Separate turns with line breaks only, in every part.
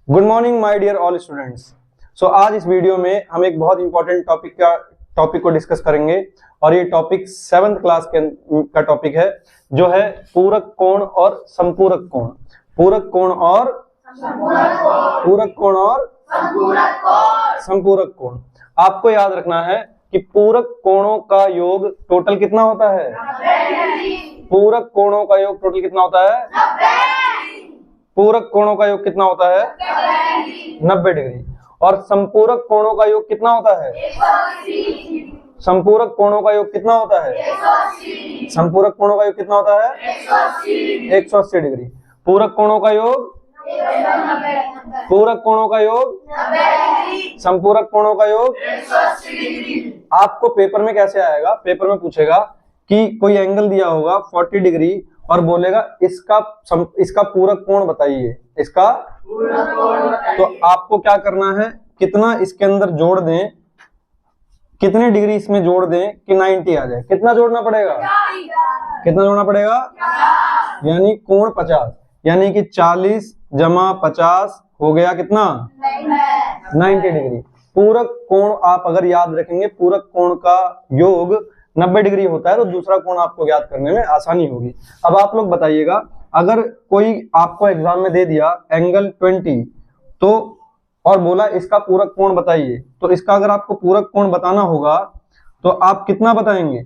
Good morning my dear all students. So आज इस video में हम एक बहुत इंपॉर्टेंट टॉपिक को डिस्कस करेंगे और ये टॉपिक 7th क्लास का टॉपिक है जो है पूरक कोण और संपूरक कोण। पूरक कोण और संपूरक कोण। आपको याद रखना है कि पूरक कोणों का योग टोटल कितना होता है? पूरक कोणों का योग टोटल कितना होता है? पूरक कोणों का योग कितना होता है? 90 डिग्री। और संपूरक कोणों का योग कितना होता है? संपूरक कोणों का योग कितना होता है? संपूरक कोणों का योग कितना होता है? 180 डिग्री। पूरक कोणों का योग, पूरक कोणों का योग, संपूरक कोणों का योग। आपको पेपर में कैसे आएगा? पेपर में पूछेगा कि कोई एंगल दिया होगा 40 डिग्री और बोलेगा इसका पूरक कोण बताइए। इसका तो आपको क्या करना है, कितना इसके अंदर जोड़ दें, कितने डिग्री इसमें जोड़ दें कि 90 आ जाए। कितना जोड़ना पड़ेगा? कितना जोड़ना पड़ेगा? यानी कोण 50, यानी कि 40 जमा 50 हो गया कितना? 90 डिग्री। पूरक कोण आप अगर याद रखेंगे, पूरक कोण का योग 90 डिग्री होता है तो दूसरा कोण आपको ज्ञात करने में आसानी होगी। अब आप लोग बताइएगा, अगर कोई आपको एग्जाम में दे दिया एंगल 20 तो और बोला इसका पूरक कोण बताइए, तो इसका अगर आपको पूरक कोण बताना होगा तो आप कितना बताएंगे?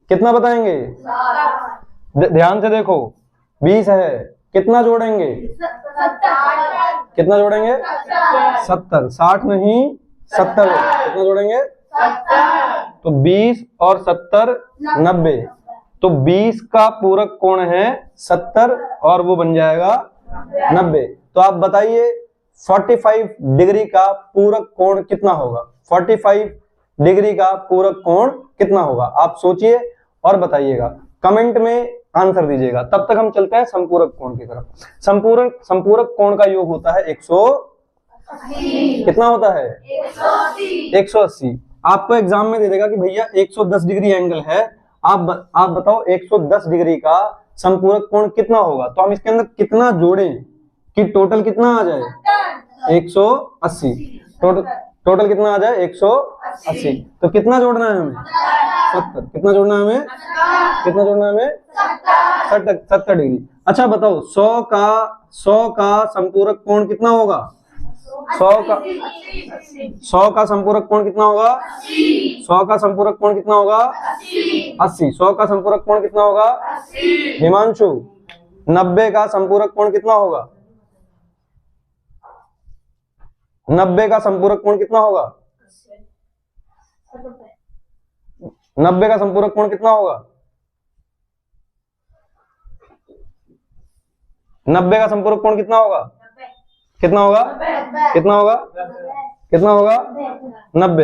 कितना बताएंगे? ध्यान से देखो, 20 है, कितना जोड़ेंगे? कितना जोड़ेंगे? 70। 60 नहीं 70 है। कितना जोड़ेंगे? तो 20 और 70 90। तो 20 का पूरक कोण है 70 और वो बन जाएगा 90। तो आप बताइए 45 डिग्री का पूरक कोण कितना होगा? 45 डिग्री का पूरक कोण कितना होगा? आप सोचिए और बताइएगा, कमेंट में आंसर दीजिएगा। तब तक हम चलते हैं संपूरक कोण की तरफ। संपूरक कोण का योग होता है 180। कितना होता है? 180। आपको एग्जाम में दे देगा कि भैया 110 डिग्री एंगल है, आप बताओ 110 डिग्री का संपूरक कोण कितना होगा। तो हम इसके अंदर कितना जोड़ें कि टोटल कितना आ जाए? 180। टोटल कितना आ जाए? 180। तो कितना जोड़ना है हमें? 70। कितना जोड़ना है हमें? कितना जोड़ना है हमें? 70 डिग्री। अच्छा बताओ 100 का संपूरक कोण कितना होगा? 100 का संपूरक कोण कितना होगा? 100 का संपूरक कोण कितना होगा? 80। 100 का संपूरक कोण कितना होगा? हिमांशु 90 का संपूरक कोण कितना होगा? 90 का संपूरक कोण कितना होगा? 90 का संपूरक कोण कितना होगा? 90 का संपूरक कोण कितना होगा? कितना होगा? कितना होगा? कितना होगा? 90।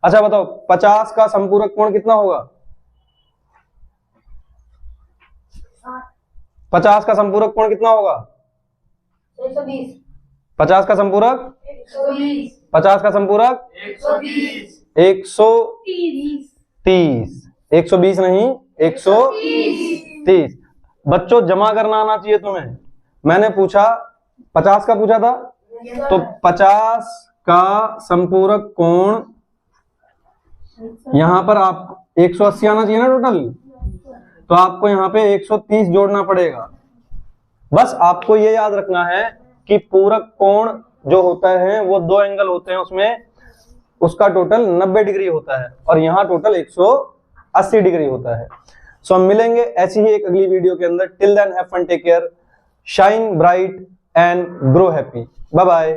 अच्छा बताओ 50 का संपूरक कोण कितना होगा? 50 का संपूरक कोण कितना होगा? 50 का संपूरक 50 का संपूरक 130। 120 नहीं 130। बच्चों जमा करना आना चाहिए तुम्हें। मैंने पूछा 50 का पूछा था, तो 50 का संपूरक कोण यहां पर आप 180 आना चाहिए ना टोटल, तो आपको यहां पे 130 जोड़ना पड़ेगा। बस आपको ये याद रखना है कि पूरक कोण जो होता है वो दो एंगल होते हैं, उसमें उसका टोटल 90 डिग्री होता है और यहाँ टोटल 180 डिग्री होता है। सो हम मिलेंगे ऐसी ही एक अगली वीडियो के अंदर। Till then have fun, take care, shine bright and grow happy. Bye bye.